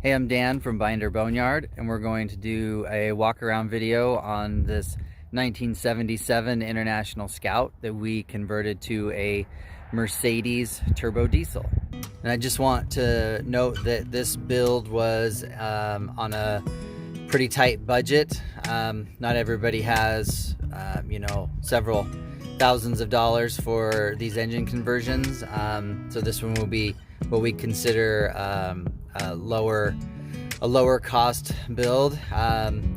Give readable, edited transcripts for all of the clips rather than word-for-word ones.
Hey, I'm Dan from Binder Boneyard, and we're going to do a walk around video on this 1977 International Scout that we converted to a Mercedes turbo diesel. And I just want to note that this build was on a pretty tight budget. Not everybody has, several thousands of dollars for these engine conversions. So this one will be what we consider a lower cost build.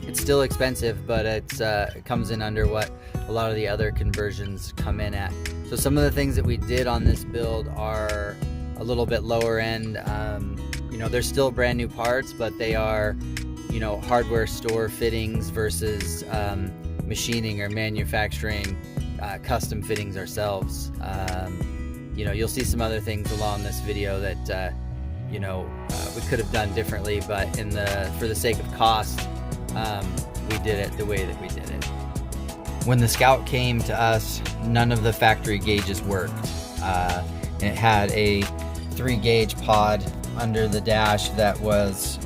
It's still expensive, but it comes in under what a lot of the other conversions come in at. So some of the things that we did on this build are a little bit lower end. They're still brand new parts, but they are, hardware store fittings versus machining or manufacturing custom fittings ourselves. You'll see some other things along this video that we could have done differently, but for the sake of cost, we did it the way that we did it. When the Scout came to us, none of the factory gauges worked. And it had a 3-gauge pod under the dash that was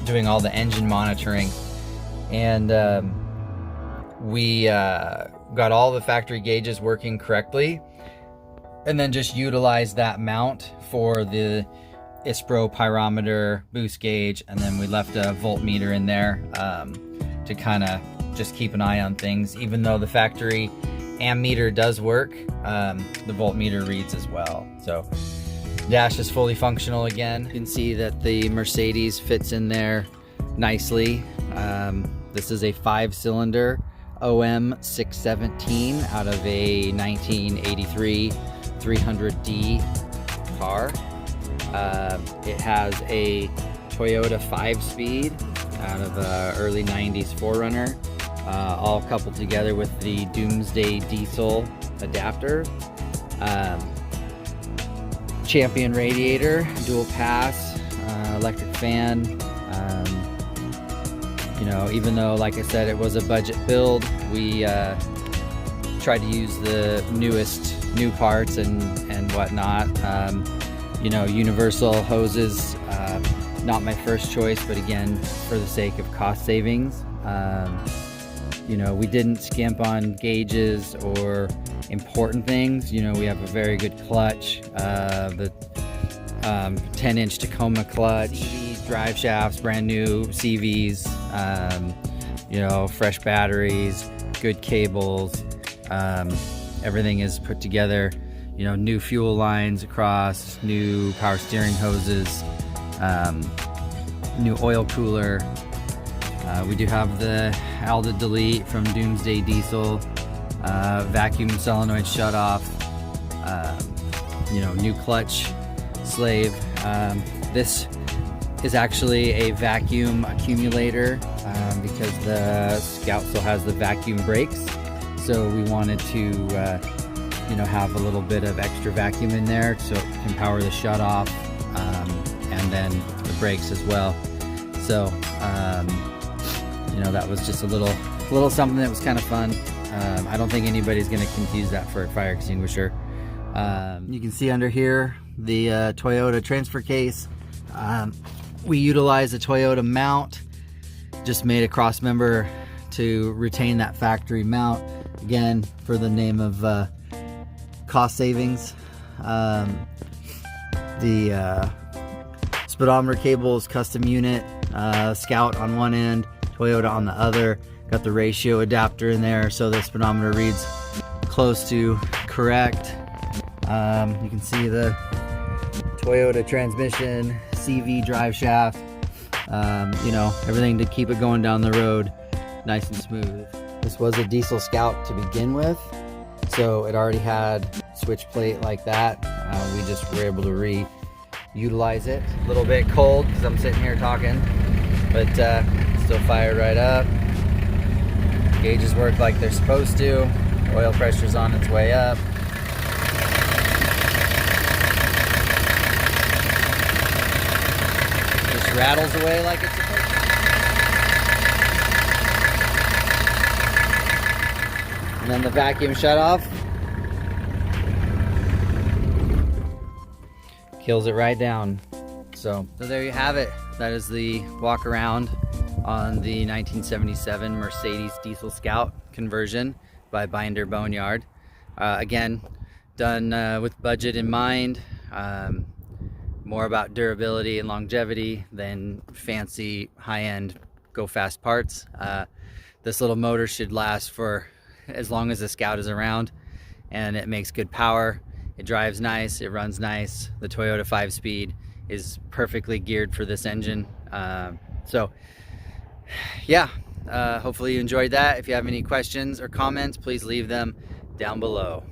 doing all the engine monitoring. And we got all the factory gauges working correctly, and then just utilized that mount for the ISPRO pyrometer, boost gauge, and then we left a voltmeter in there to kind of just keep an eye on things. Even though the factory ammeter does work, the voltmeter reads as well. So dash is fully functional again. You can see that the Mercedes fits in there nicely. This is a 5-cylinder OM 617 out of a 1983 300D car. It has a Toyota 5-speed out of early 90s 4Runner, all coupled together with the Doomsday diesel adapter. Champion radiator, dual pass, electric fan. Even though, like I said, it was a budget build, we tried to use the new parts and whatnot. Universal hoses, not my first choice, but again, for the sake of cost savings. We didn't skimp on gauges or important things. We have a very good clutch, the 10-inch Tacoma clutch, CV drive shafts, brand new CVs, fresh batteries, good cables. Everything is put together. New fuel lines across, new power steering hoses, new oil cooler. We do have the Alda Delete from Doomsday Diesel, vacuum solenoid shutoff, new clutch slave. This is actually a vacuum accumulator because the Scout still has the vacuum brakes. So we wanted to have a little bit of extra vacuum in there so it can power the shutoff and then the brakes as well. So that was just a little something that was kind of fun. I don't think anybody's going to confuse that for a fire extinguisher. You can see under here the Toyota transfer case. We utilized a Toyota mount, just made a cross member to retain that factory mount, again for the name of cost savings. The speedometer cable is custom unit, Scout on one end, Toyota on the other. Got the ratio adapter in there so the speedometer reads close to correct. You can see the Toyota transmission, CV drive shaft, everything to keep it going down the road nice and smooth. This was a diesel Scout to begin with, so it already had switch plate like that. We just were able to re-utilize it. A little bit cold because I'm sitting here talking, but still fired right up. Gauges work like they're supposed to. Oil pressure's on its way up. Just rattles away like it's supposed to. And then the vacuum shut off. Kills it right down. So there you have it. That is the walk around on the 1977 Mercedes Diesel Scout conversion by Binder Boneyard. Again, done with budget in mind. More about durability and longevity than fancy high-end go fast parts. This little motor should last for as long as the Scout is around, and it makes good power. It drives nice, it runs nice. The Toyota 5-speed is perfectly geared for this engine. So yeah, hopefully you enjoyed that. If you have any questions or comments, please leave them down below.